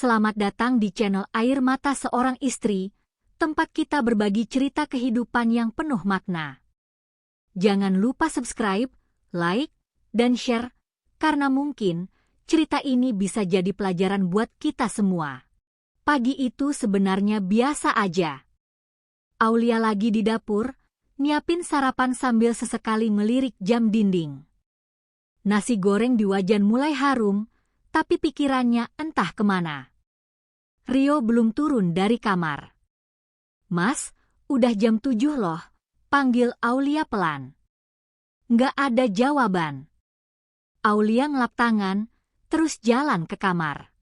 selamat datang di channel Air Mata Seorang Istri, tempat kita berbagi cerita kehidupan yang penuh makna. Jangan lupa subscribe, like, dan share, karena mungkin cerita ini bisa jadi pelajaran buat kita semua. Pagi itu sebenarnya biasa aja. Aulia lagi di dapur, nyiapin sarapan sambil sesekali ngelirik jam dinding. Nasi goreng di wajan mulai harum, tapi pikirannya entah kemana. Rio belum turun dari kamar. "Mas, udah jam 7 loh," panggil Aulia pelan. Nggak ada jawaban. Aulia ngelap tangan, terus jalan ke kamar.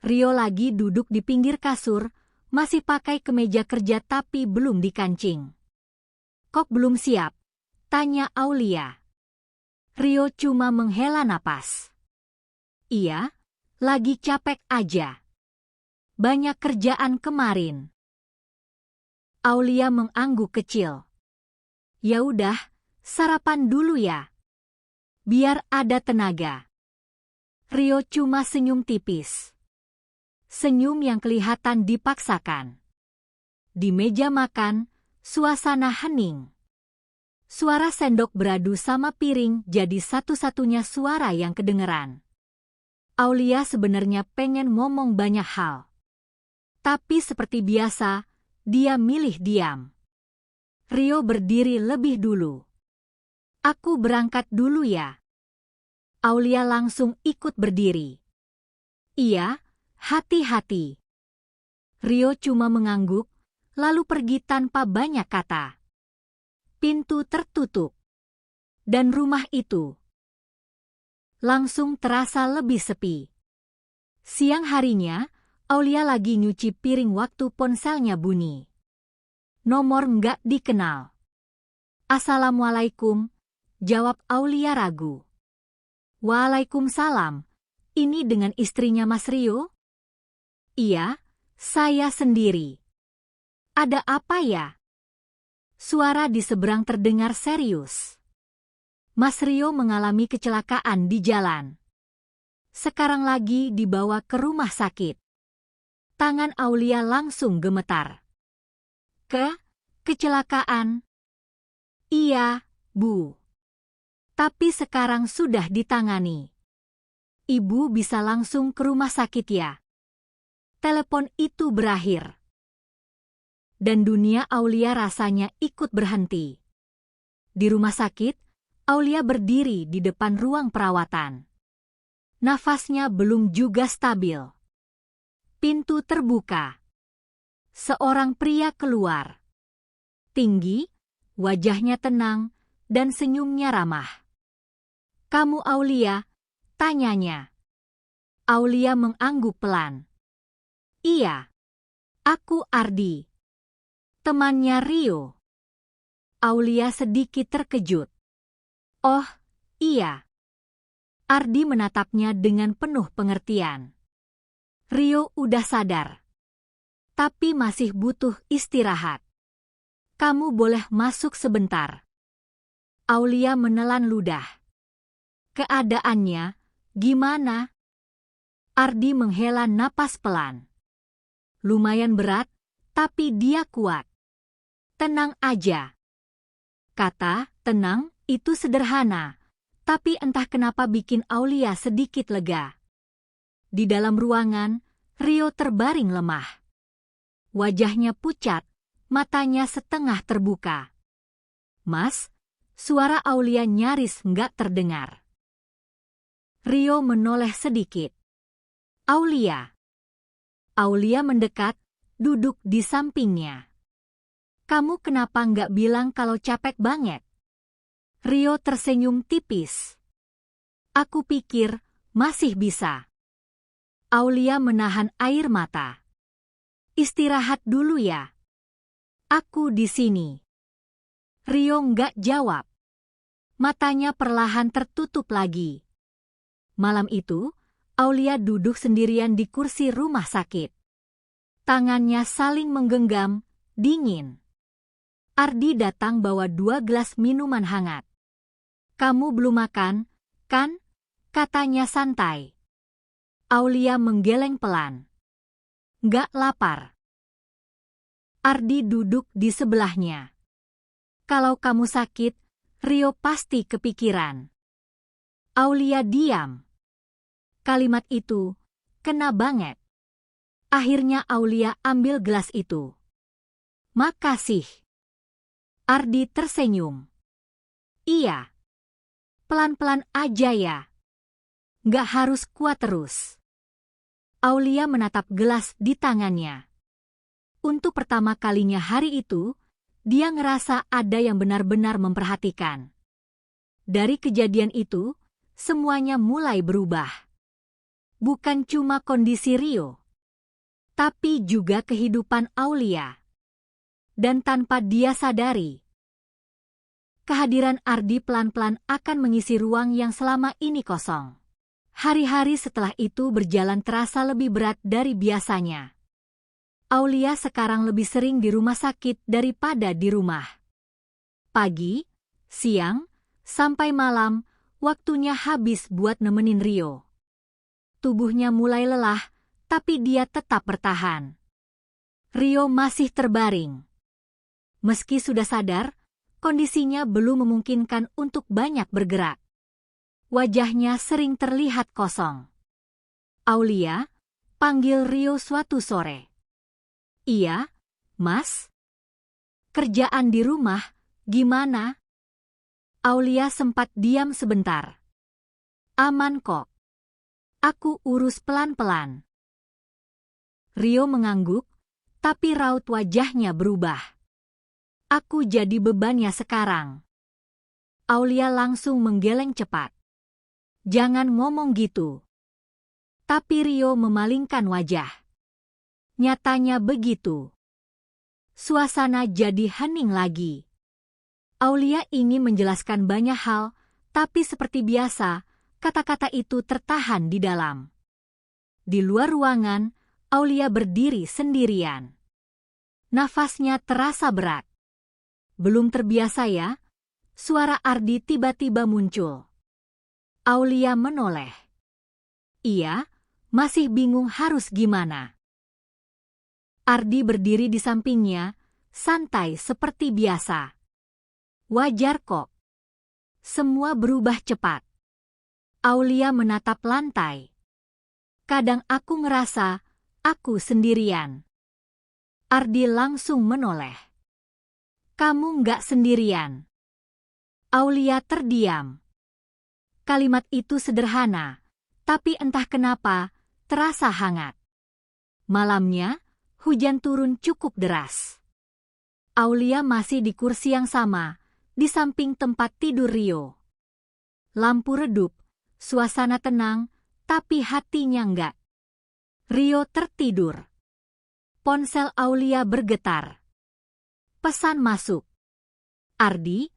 Rio lagi duduk di pinggir kasur, masih pakai kemeja kerja tapi belum dikancing. "Kok belum siap?" tanya Aulia. Rio cuma menghela napas. "Iya, lagi capek aja. Banyak kerjaan kemarin." Aulia mengangguk kecil. "Ya udah, sarapan dulu ya. Biar ada tenaga." Rio cuma senyum tipis. Senyum yang kelihatan dipaksakan. Di meja makan, suasana hening. Suara sendok beradu sama piring jadi satu-satunya suara yang kedengeran. Aulia sebenarnya pengen ngomong banyak hal. Tapi seperti biasa, dia milih diam. Rio berdiri lebih dulu. "Aku berangkat dulu ya." Aulia langsung ikut berdiri. "Iya, hati-hati." Rio cuma mengangguk, lalu pergi tanpa banyak kata. Pintu tertutup. Dan rumah itu langsung terasa lebih sepi. Siang harinya, Aulia lagi nyuci piring waktu ponselnya bunyi. Nomor nggak dikenal. "Assalamualaikum," jawab Aulia ragu. "Waalaikumsalam, ini dengan istrinya Mas Rio?" "Iya, saya sendiri." "Ada apa ya?" Suara di seberang terdengar serius. "Mas Rio mengalami kecelakaan di jalan. Sekarang lagi dibawa ke rumah sakit." Tangan Aulia langsung gemetar. Kecelakaan?" "Iya, Bu. Tapi sekarang sudah ditangani. Ibu bisa langsung ke rumah sakit ya." Telepon itu berakhir. Dan dunia Aulia rasanya ikut berhenti. Di rumah sakit, Aulia berdiri di depan ruang perawatan. Nafasnya belum juga stabil. Pintu terbuka. Seorang pria keluar. Tinggi, wajahnya tenang, dan senyumnya ramah. "Kamu Aulia?" tanyanya. Aulia mengangguk pelan. "Iya, aku Ardi, temannya Rio." Aulia sedikit terkejut. "Oh, iya." Ardi menatapnya dengan penuh pengertian. "Rio udah sadar, tapi masih butuh istirahat. Kamu boleh masuk sebentar." Aulia menelan ludah. "Keadaannya gimana?" Ardi menghela napas pelan. "Lumayan berat, tapi dia kuat. Tenang aja." Kata "tenang" itu sederhana, tapi entah kenapa bikin Aulia sedikit lega. Di dalam ruangan, Rio terbaring lemah. Wajahnya pucat, matanya setengah terbuka. "Mas," suara Aulia nyaris nggak terdengar. Rio menoleh sedikit. "Aulia." Aulia mendekat, duduk di sampingnya. "Kamu kenapa nggak bilang kalau capek banget?" Rio tersenyum tipis. "Aku pikir masih bisa." Aulia menahan air mata. "Istirahat dulu ya. Aku di sini." Rio nggak jawab. Matanya perlahan tertutup lagi. Malam itu, Aulia duduk sendirian di kursi rumah sakit. Tangannya saling menggenggam, dingin. Ardi datang bawa 2 gelas minuman hangat. "Kamu belum makan, kan?" katanya santai. Aulia menggeleng pelan. Nggak lapar. Ardi duduk di sebelahnya. Kalau kamu sakit, Rio pasti kepikiran. Aulia diam. Kalimat itu kena banget. Akhirnya Aulia ambil gelas itu. Makasih. Ardi tersenyum. Iya. Pelan-pelan aja ya. Nggak harus kuat terus. Aulia menatap gelas di tangannya. Untuk pertama kalinya hari itu, dia ngerasa ada yang benar-benar memperhatikan. Dari kejadian itu, semuanya mulai berubah. Bukan cuma kondisi Rio, tapi juga kehidupan Aulia. Dan tanpa dia sadari, kehadiran Ardi pelan-pelan akan mengisi ruang yang selama ini kosong. Hari-hari setelah itu berjalan terasa lebih berat dari biasanya. Aulia sekarang lebih sering di rumah sakit daripada di rumah. Pagi, siang, sampai malam, waktunya habis buat nemenin Rio. Tubuhnya mulai lelah, tapi dia tetap bertahan. Rio masih terbaring. Meski sudah sadar, kondisinya belum memungkinkan untuk banyak bergerak. Wajahnya sering terlihat kosong. Aulia, panggil Rio suatu sore. Iya, Mas? Kerjaan di rumah, gimana? Aulia sempat diam sebentar. Aman kok. Aku urus pelan-pelan. Rio mengangguk, tapi raut wajahnya berubah. Aku jadi bebannya sekarang. Aulia langsung menggeleng cepat. Jangan ngomong gitu. Tapi Rio memalingkan wajah. Nyatanya begitu. Suasana jadi hening lagi. Aulia ingin menjelaskan banyak hal, tapi seperti biasa, kata-kata itu tertahan di dalam. Di luar ruangan, Aulia berdiri sendirian. Nafasnya terasa berat. Belum terbiasa ya? Suara Ardi tiba-tiba muncul. Aulia menoleh. Iya, masih bingung harus gimana. Ardi berdiri di sampingnya, santai seperti biasa. Wajar kok. Semua berubah cepat. Aulia menatap lantai. Kadang aku ngerasa, aku sendirian. Ardi langsung menoleh. Kamu nggak sendirian. Aulia terdiam. Kalimat itu sederhana, tapi entah kenapa, terasa hangat. Malamnya, hujan turun cukup deras. Aulia masih di kursi yang sama, di samping tempat tidur Rio. Lampu redup, suasana tenang, tapi hatinya enggak. Rio tertidur. Ponsel Aulia bergetar. Pesan masuk. Ardi,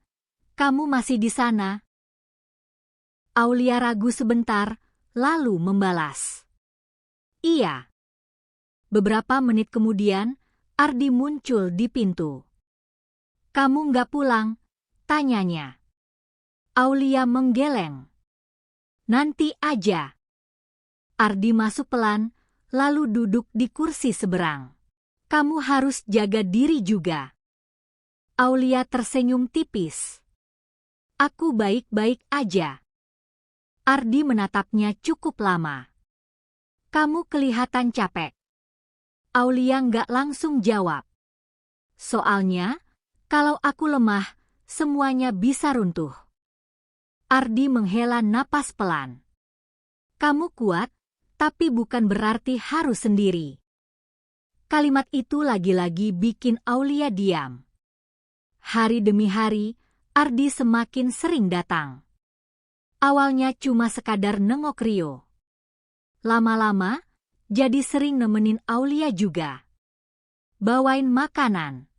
kamu masih di sana? Aulia ragu sebentar, lalu membalas. Iya. Beberapa menit kemudian, Ardi muncul di pintu. Kamu nggak pulang? Tanyanya. Aulia menggeleng. Nanti aja. Ardi masuk pelan, lalu duduk di kursi seberang. Kamu harus jaga diri juga. Aulia tersenyum tipis. Aku baik-baik aja. Ardi menatapnya cukup lama. Kamu kelihatan capek. Aulia nggak langsung jawab. Soalnya, kalau aku lemah, semuanya bisa runtuh. Ardi menghela napas pelan. Kamu kuat, tapi bukan berarti harus sendiri. Kalimat itu lagi-lagi bikin Aulia diam. Hari demi hari, Ardi semakin sering datang. Awalnya cuma sekadar nengok Rio. Lama-lama, jadi sering nemenin Aulia juga. Bawain makanan.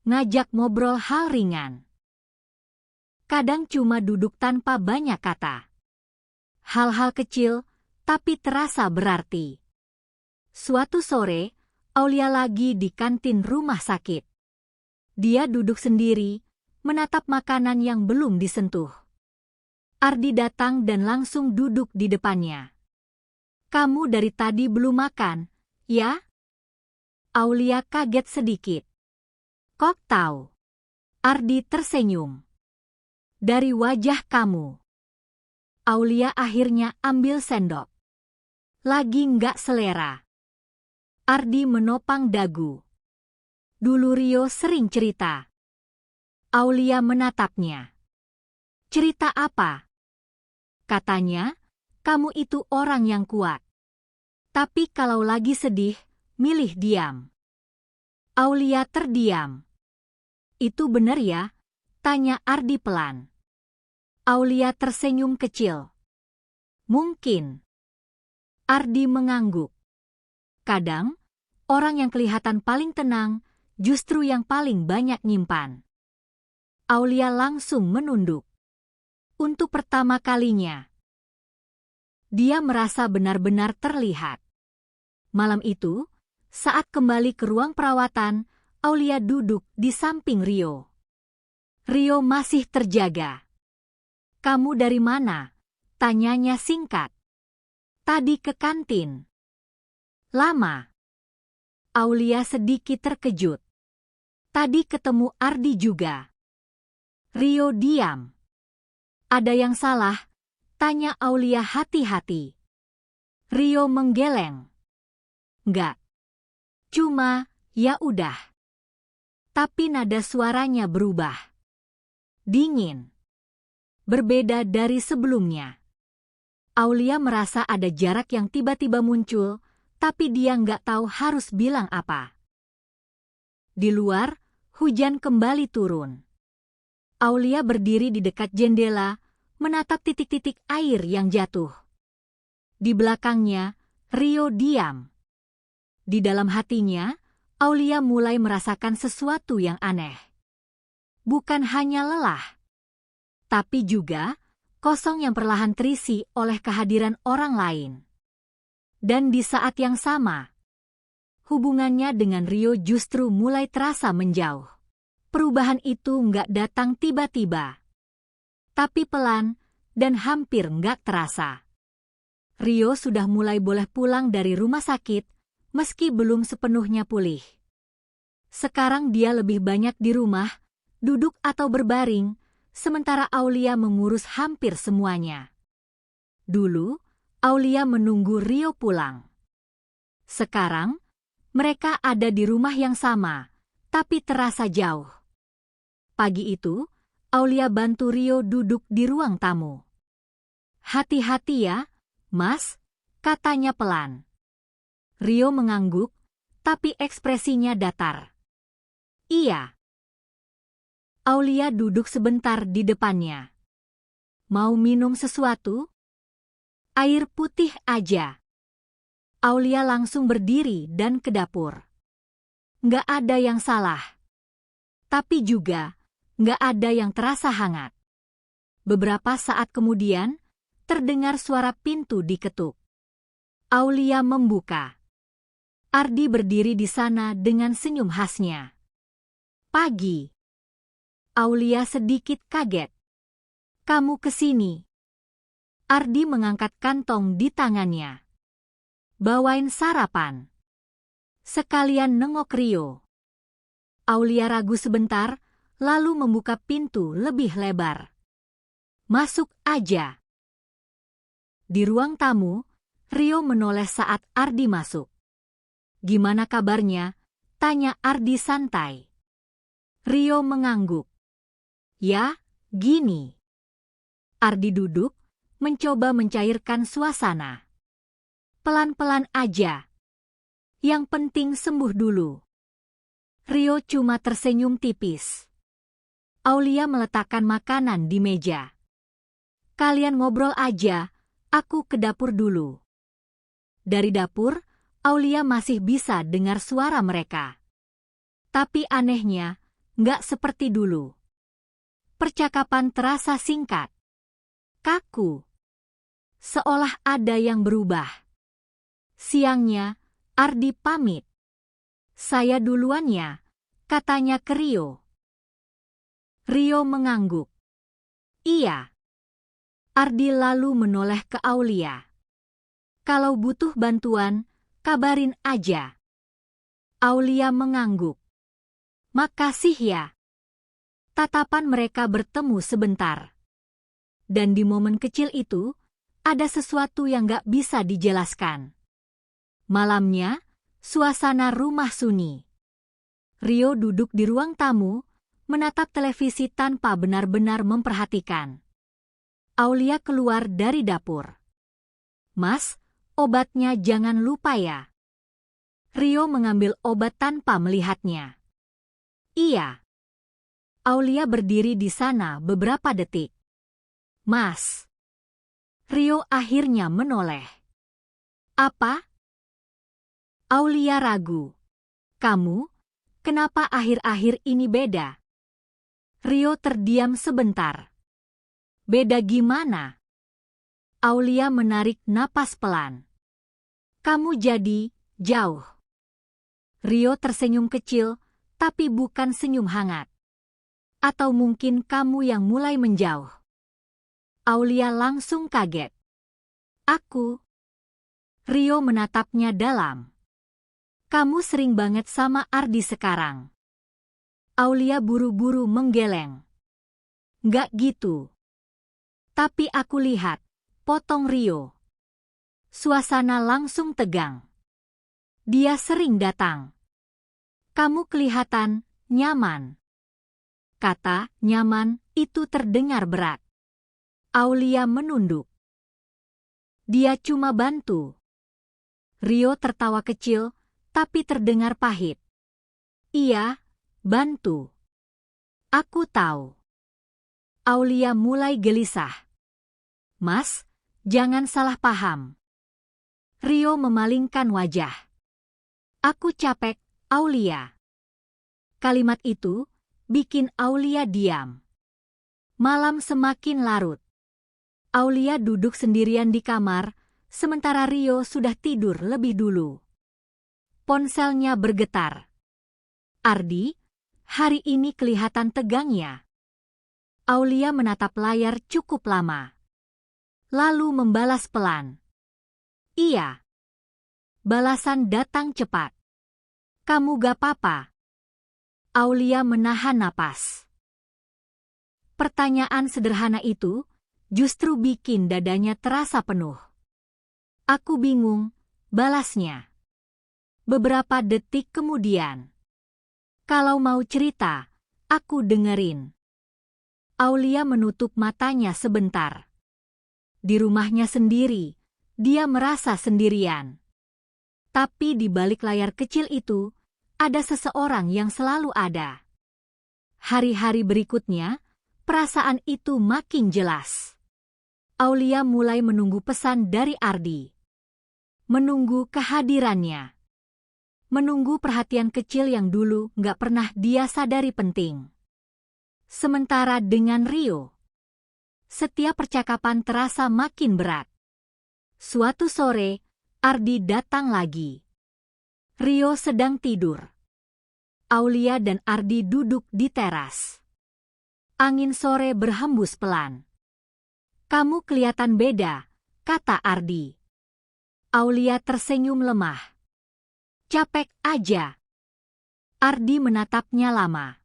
Ngajak ngobrol hal ringan. Kadang cuma duduk tanpa banyak kata. Hal-hal kecil, tapi terasa berarti. Suatu sore, Aulia lagi di kantin rumah sakit. Dia duduk sendiri, menatap makanan yang belum disentuh. Ardi datang dan langsung duduk di depannya. Kamu dari tadi belum makan, ya? Aulia kaget sedikit. Kok tahu? Ardi tersenyum. Dari wajah kamu. Aulia akhirnya ambil sendok. Lagi nggak selera. Ardi menopang dagu. Dulu Rio sering cerita. Aulia menatapnya. Cerita apa? Katanya, kamu itu orang yang kuat. Tapi kalau lagi sedih, milih diam. Aulia terdiam. Itu benar ya? Tanya Ardi pelan. Aulia tersenyum kecil. Mungkin. Ardi mengangguk. Kadang, orang yang kelihatan paling tenang, justru yang paling banyak nyimpan. Aulia langsung menunduk. Untuk pertama kalinya, dia merasa benar-benar terlihat. Malam itu, saat kembali ke ruang perawatan, Aulia duduk di samping Rio. Rio masih terjaga. Kamu dari mana? Tanyanya singkat. Tadi ke kantin. Lama. Aulia sedikit terkejut. Tadi ketemu Ardi juga. Rio diam. Ada yang salah? Tanya Aulia hati-hati. Rio menggeleng. Enggak. Cuma, ya udah. Tapi nada suaranya berubah. Dingin. Berbeda dari sebelumnya. Aulia merasa ada jarak yang tiba-tiba muncul, tapi dia nggak tahu harus bilang apa. Di luar, hujan kembali turun. Aulia berdiri di dekat jendela, menatap titik-titik air yang jatuh. Di belakangnya, Rio diam. Di dalam hatinya, Aulia mulai merasakan sesuatu yang aneh. Bukan hanya lelah, tapi juga kosong yang perlahan terisi oleh kehadiran orang lain. Dan di saat yang sama, hubungannya dengan Rio justru mulai terasa menjauh. Perubahan itu nggak datang tiba-tiba, tapi pelan dan hampir nggak terasa. Rio sudah mulai boleh pulang dari rumah sakit, meski belum sepenuhnya pulih. Sekarang dia lebih banyak di rumah, duduk atau berbaring, sementara Aulia mengurus hampir semuanya. Dulu, Aulia menunggu Rio pulang. Sekarang, mereka ada di rumah yang sama, tapi terasa jauh. Pagi itu, Aulia bantu Rio duduk di ruang tamu. Hati-hati ya, Mas, katanya pelan. Rio mengangguk, tapi ekspresinya datar. Iya. Aulia duduk sebentar di depannya. Mau minum sesuatu? Air putih aja. Aulia langsung berdiri dan ke dapur. Nggak ada yang salah. Tapi juga, nggak ada yang terasa hangat. Beberapa saat kemudian, terdengar suara pintu diketuk. Aulia membuka. Ardi berdiri di sana dengan senyum khasnya. Pagi. Aulia sedikit kaget. Kamu kesini. Ardi mengangkat kantong di tangannya. Bawain sarapan. Sekalian nengok Rio. Aulia ragu sebentar, lalu membuka pintu lebih lebar. Masuk aja. Di ruang tamu, Rio menoleh saat Ardi masuk. Gimana kabarnya? Tanya Ardi santai. Rio mengangguk. Ya, gini. Ardi duduk, mencoba mencairkan suasana. Pelan-pelan aja. Yang penting sembuh dulu. Rio cuma tersenyum tipis. Aulia meletakkan makanan di meja. Kalian ngobrol aja, aku ke dapur dulu. Dari dapur, Aulia masih bisa dengar suara mereka. Tapi anehnya, nggak seperti dulu. Percakapan terasa singkat. Kaku. Seolah ada yang berubah. Siangnya, Ardi pamit. Saya duluan ya, katanya ke Rio. Rio mengangguk. Iya. Ardi lalu menoleh ke Aulia. Kalau butuh bantuan, kabarin aja. Aulia mengangguk. Makasih ya. Tatapan mereka bertemu sebentar. Dan di momen kecil itu, ada sesuatu yang gak bisa dijelaskan. Malamnya, suasana rumah sunyi. Rio duduk di ruang tamu, menatap televisi tanpa benar-benar memperhatikan. Aulia keluar dari dapur. Mas, obatnya jangan lupa ya. Rio mengambil obat tanpa melihatnya. Iya. Aulia berdiri di sana beberapa detik. Mas. Rio akhirnya menoleh. Apa? Aulia ragu. Kamu, kenapa akhir-akhir ini beda? Rio terdiam sebentar. Beda gimana? Aulia menarik napas pelan. Kamu jadi jauh. Rio tersenyum kecil, tapi bukan senyum hangat. Atau mungkin kamu yang mulai menjauh. Aulia langsung kaget. Aku. Rio menatapnya dalam. Kamu sering banget sama Ardi sekarang. Aulia buru-buru menggeleng. Nggak gitu. Tapi aku lihat, potong Rio. Suasana langsung tegang. Dia sering datang. Kamu kelihatan nyaman. Kata nyaman itu terdengar berat. Aulia menunduk. Dia cuma bantu. Rio tertawa kecil, tapi terdengar pahit. Iya, bantu. Aku tahu. Aulia mulai gelisah. Mas, jangan salah paham. Rio memalingkan wajah. Aku capek, Aulia. Kalimat itu bikin Aulia diam. Malam semakin larut. Aulia duduk sendirian di kamar, sementara Rio sudah tidur lebih dulu. Ponselnya bergetar. Ardi, hari ini kelihatan tegang ya. Aulia menatap layar cukup lama. Lalu membalas pelan. Iya. Balasan datang cepat. Kamu gak apa-apa? Aulia menahan napas. Pertanyaan sederhana itu justru bikin dadanya terasa penuh. Aku bingung, balasnya. Beberapa detik kemudian. Kalau mau cerita, aku dengerin. Aulia menutup matanya sebentar. Di rumahnya sendiri, dia merasa sendirian. Tapi di balik layar kecil itu, ada seseorang yang selalu ada. Hari-hari berikutnya, perasaan itu makin jelas. Aulia mulai menunggu pesan dari Ardi. Menunggu kehadirannya. Menunggu perhatian kecil yang dulu nggak pernah dia sadari penting. Sementara dengan Rio, setiap percakapan terasa makin berat. Suatu sore, Ardi datang lagi. Rio sedang tidur. Aulia dan Ardi duduk di teras. Angin sore berhembus pelan. Kamu kelihatan beda, kata Ardi. Aulia tersenyum lemah. Capek aja. Ardi menatapnya lama.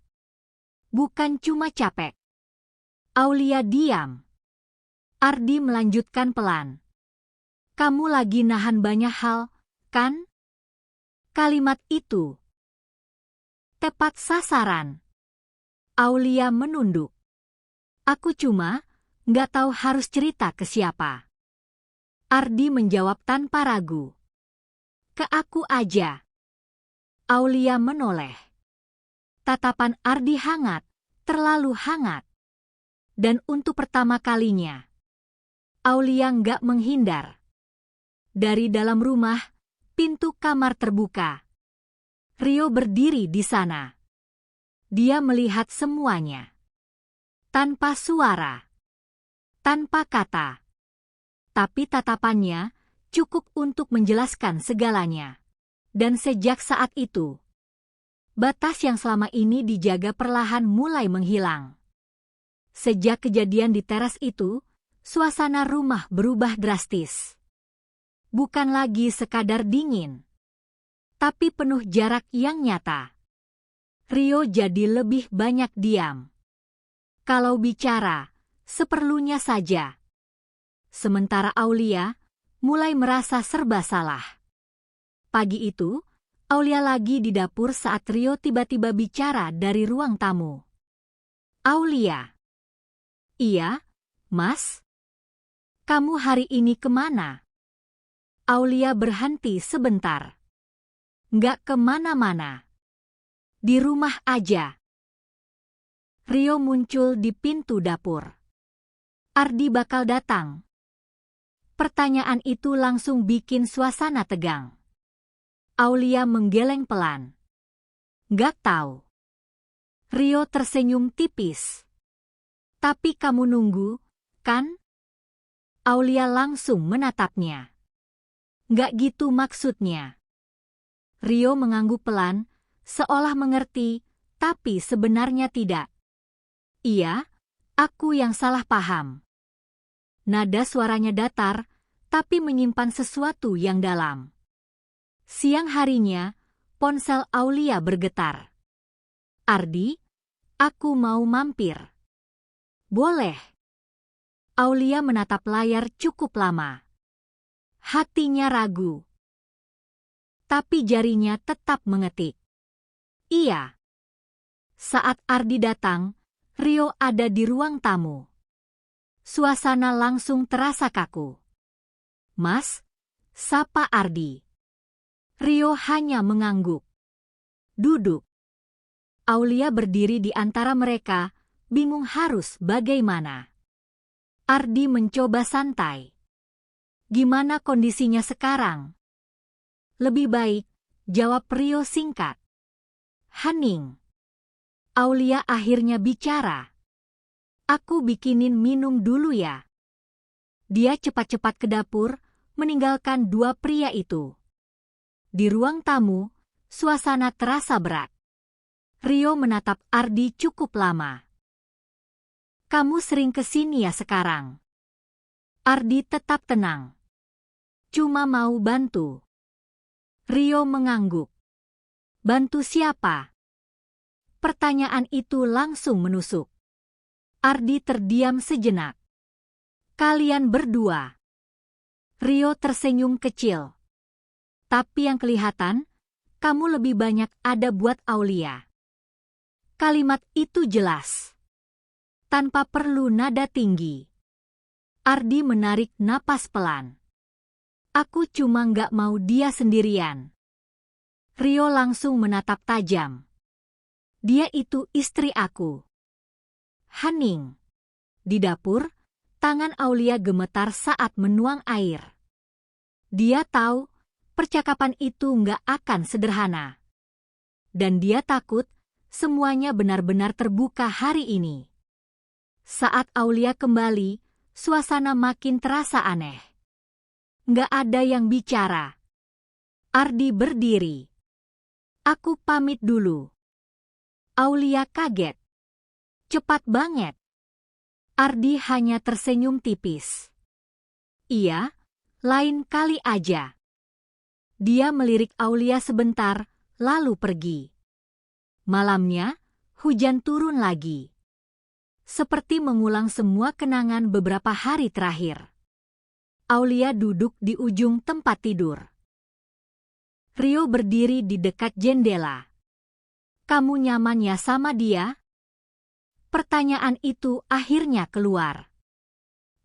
Bukan cuma capek. Aulia diam. Ardi melanjutkan pelan. Kamu lagi nahan banyak hal, kan? Kalimat itu tepat sasaran. Aulia menunduk. Aku cuma nggak tahu harus cerita ke siapa. Ardi menjawab tanpa ragu. Ke aku aja. Aulia menoleh. Tatapan Ardi hangat, terlalu hangat. Dan untuk pertama kalinya, Aulia nggak menghindar. Dari dalam rumah, pintu kamar terbuka. Rio berdiri di sana. Dia melihat semuanya. Tanpa suara. Tanpa kata. Tapi tatapannya cukup untuk menjelaskan segalanya. Dan sejak saat itu, batas yang selama ini dijaga perlahan mulai menghilang. Sejak kejadian di teras itu, suasana rumah berubah drastis. Bukan lagi sekadar dingin, tapi penuh jarak yang nyata. Rio jadi lebih banyak diam. Kalau bicara, seperlunya saja. Sementara Aulia mulai merasa serba salah. Pagi itu, Aulia lagi di dapur saat Rio tiba-tiba bicara dari ruang tamu. Aulia. Iya, Mas? Kamu hari ini kemana? Aulia berhenti sebentar. Nggak kemana-mana. Di rumah aja. Rio muncul di pintu dapur. Ardi bakal datang. Pertanyaan itu langsung bikin suasana tegang. Aulia menggeleng pelan. Nggak tahu. Rio tersenyum tipis. Tapi kamu nunggu, kan? Aulia langsung menatapnya. Nggak gitu maksudnya. Rio mengangguk pelan, seolah mengerti, tapi sebenarnya tidak. Iya, aku yang salah paham. Nada suaranya datar, tapi menyimpan sesuatu yang dalam. Siang harinya, ponsel Aulia bergetar. Ardi, aku mau mampir. Boleh. Aulia menatap layar cukup lama. Hatinya ragu. Tapi jarinya tetap mengetik. Iya. Saat Ardi datang, Rio ada di ruang tamu. Suasana langsung terasa kaku. Mas, sapa Ardi. Rio hanya mengangguk. Duduk. Aulia berdiri di antara mereka, bingung harus bagaimana. Ardi mencoba santai. Gimana kondisinya sekarang? Lebih baik, jawab Rio singkat. Hening. Aulia akhirnya bicara. Aku bikinin minum dulu ya. Dia cepat-cepat ke dapur, meninggalkan dua pria itu. Di ruang tamu, suasana terasa berat. Rio menatap Ardi cukup lama. Kamu sering kesini ya sekarang? Ardi tetap tenang. Cuma mau bantu. Rio mengangguk. Bantu siapa? Pertanyaan itu langsung menusuk. Ardi terdiam sejenak. Kalian berdua. Rio tersenyum kecil. Tapi yang kelihatan, kamu lebih banyak ada buat Aulia. Kalimat itu jelas. Tanpa perlu nada tinggi. Ardi menarik napas pelan. Aku cuma nggak mau dia sendirian. Rio langsung menatap tajam. Dia itu istri aku. Hening. Di dapur, tangan Aulia gemetar saat menuang air. Dia tahu, percakapan itu nggak akan sederhana. Dan dia takut, semuanya benar-benar terbuka hari ini. Saat Aulia kembali, suasana makin terasa aneh. Nggak ada yang bicara. Ardi berdiri. Aku pamit dulu. Aulia kaget. Cepat banget. Ardi hanya tersenyum tipis. Iya, lain kali aja. Dia melirik Aulia sebentar, lalu pergi. Malamnya, hujan turun lagi. Seperti mengulang semua kenangan beberapa hari terakhir. Aulia duduk di ujung tempat tidur. Rio berdiri di dekat jendela. Kamu nyaman ya sama dia? Pertanyaan itu akhirnya keluar.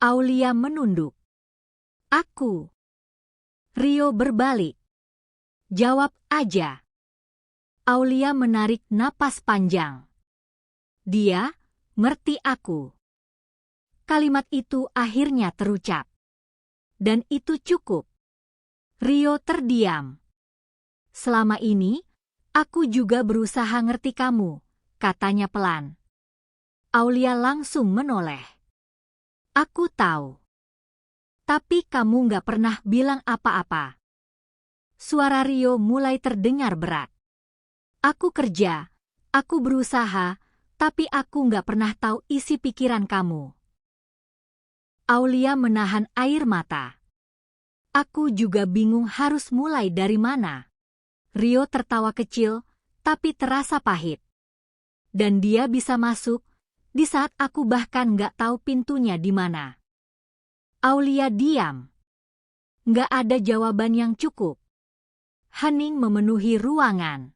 Aulia menunduk. Aku. Rio berbalik. Jawab aja. Aulia menarik napas panjang. Dia ngerti aku. Kalimat itu akhirnya terucap. Dan itu cukup. Rio terdiam. Selama ini, aku juga berusaha ngerti kamu, katanya pelan. Aulia langsung menoleh. Aku tahu. Tapi kamu nggak pernah bilang apa-apa. Suara Rio mulai terdengar berat. Aku kerja, aku berusaha, tapi aku nggak pernah tahu isi pikiran kamu. Aulia menahan air mata. Aku juga bingung harus mulai dari mana. Rio tertawa kecil, tapi terasa pahit. Dan dia bisa masuk, di saat aku bahkan nggak tahu pintunya di mana. Aulia diam. Nggak ada jawaban yang cukup. Hening memenuhi ruangan.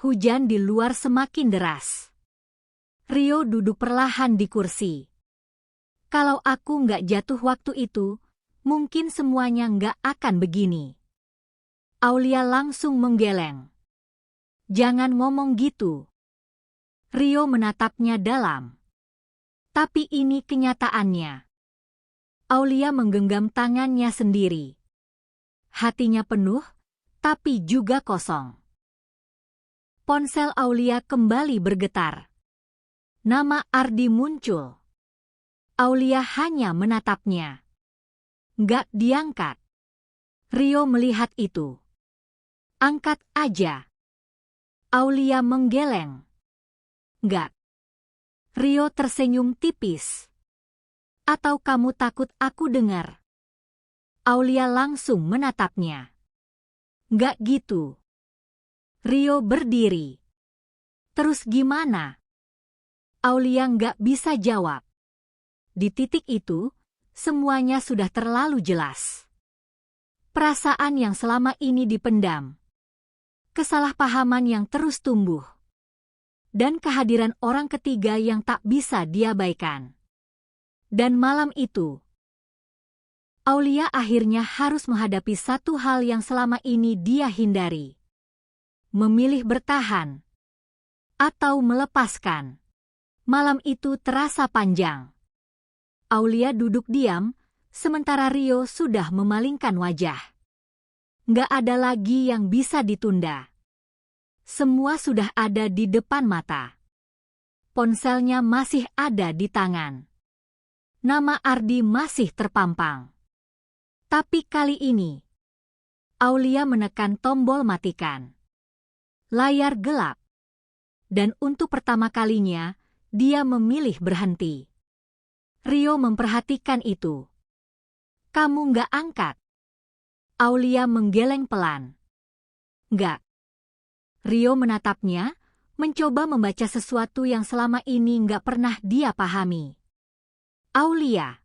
Hujan di luar semakin deras. Rio duduk perlahan di kursi. Kalau aku nggak jatuh waktu itu, mungkin semuanya nggak akan begini. Aulia langsung menggeleng. Jangan ngomong gitu. Rio menatapnya dalam. Tapi ini kenyataannya. Aulia menggenggam tangannya sendiri. Hatinya penuh, tapi juga kosong. Ponsel Aulia kembali bergetar. Nama Ardi muncul. Aulia hanya menatapnya. Nggak diangkat. Rio melihat itu. Angkat aja. Aulia menggeleng. Nggak. Rio tersenyum tipis. Atau kamu takut aku dengar? Aulia langsung menatapnya. Nggak gitu. Rio berdiri. Terus gimana? Aulia nggak bisa jawab. Di titik itu, semuanya sudah terlalu jelas. Perasaan yang selama ini dipendam. Kesalahpahaman yang terus tumbuh. Dan kehadiran orang ketiga yang tak bisa diabaikan. Dan malam itu, Aulia akhirnya harus menghadapi satu hal yang selama ini dia hindari. Memilih bertahan. Atau melepaskan. Malam itu terasa panjang. Aulia duduk diam, sementara Rio sudah memalingkan wajah. Nggak ada lagi yang bisa ditunda. Semua sudah ada di depan mata. Ponselnya masih ada di tangan. Nama Ardi masih terpampang. Tapi kali ini, Aulia menekan tombol matikan. Layar gelap. Dan untuk pertama kalinya, dia memilih berhenti. Rio memperhatikan itu. Kamu nggak angkat. Aulia menggeleng pelan. Nggak. Rio menatapnya, mencoba membaca sesuatu yang selama ini nggak pernah dia pahami. Aulia.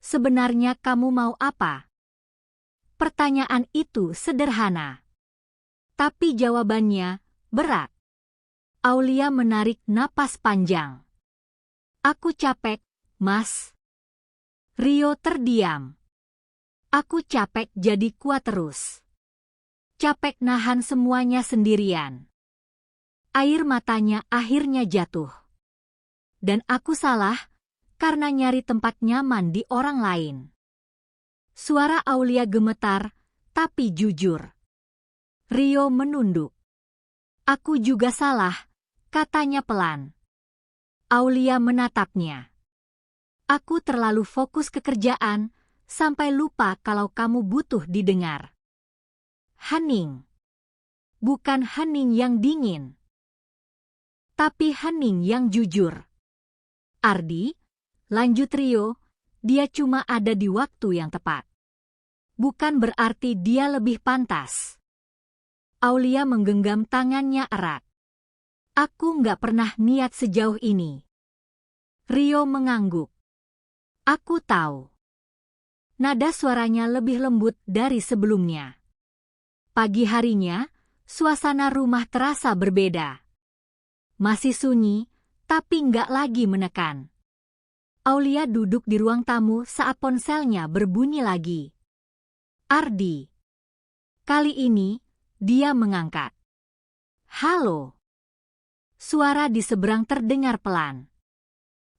Sebenarnya kamu mau apa? Pertanyaan itu sederhana. Tapi jawabannya berat. Aulia menarik napas panjang. Aku capek, Mas. Rio terdiam. Aku capek jadi kuat terus. Capek nahan semuanya sendirian. Air matanya akhirnya jatuh. Dan aku salah, karena nyari tempat nyaman di orang lain. Suara Aulia gemetar, tapi jujur. Rio menunduk. Aku juga salah, katanya pelan. Aulia menatapnya. Aku terlalu fokus ke kerjaan, sampai lupa kalau kamu butuh didengar. Hening. Bukan hening yang dingin. Tapi hening yang jujur. Ardi, lanjut Rio, dia cuma ada di waktu yang tepat. Bukan berarti dia lebih pantas. Aulia menggenggam tangannya erat. Aku nggak pernah niat sejauh ini. Rio mengangguk. Aku tahu. Nada suaranya lebih lembut dari sebelumnya. Pagi harinya, suasana rumah terasa berbeda. Masih sunyi, tapi nggak lagi menekan. Aulia duduk di ruang tamu saat ponselnya berbunyi lagi. Ardi. Kali ini, dia mengangkat. Halo. Suara di seberang terdengar pelan.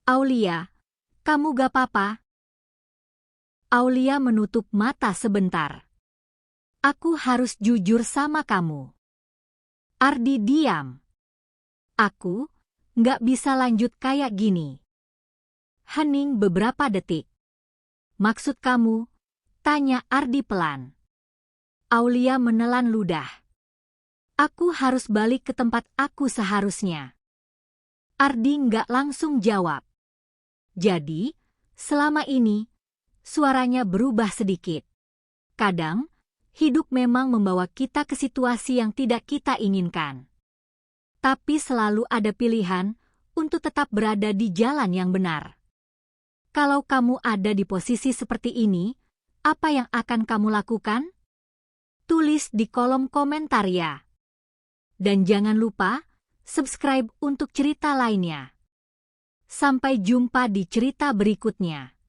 Aulia, kamu gak apa-apa? Aulia menutup mata sebentar. Aku harus jujur sama kamu. Ardi diam. Aku gak bisa lanjut kayak gini. Hening beberapa detik. Maksud kamu? Tanya Ardi pelan. Aulia menelan ludah. Aku harus balik ke tempat aku seharusnya. Ardi nggak langsung jawab. Jadi, selama ini, suaranya berubah sedikit. Kadang, hidup memang membawa kita ke situasi yang tidak kita inginkan. Tapi selalu ada pilihan untuk tetap berada di jalan yang benar. Kalau kamu ada di posisi seperti ini, apa yang akan kamu lakukan? Tulis di kolom komentar ya. Dan jangan lupa subscribe untuk cerita lainnya. Sampai jumpa di cerita berikutnya.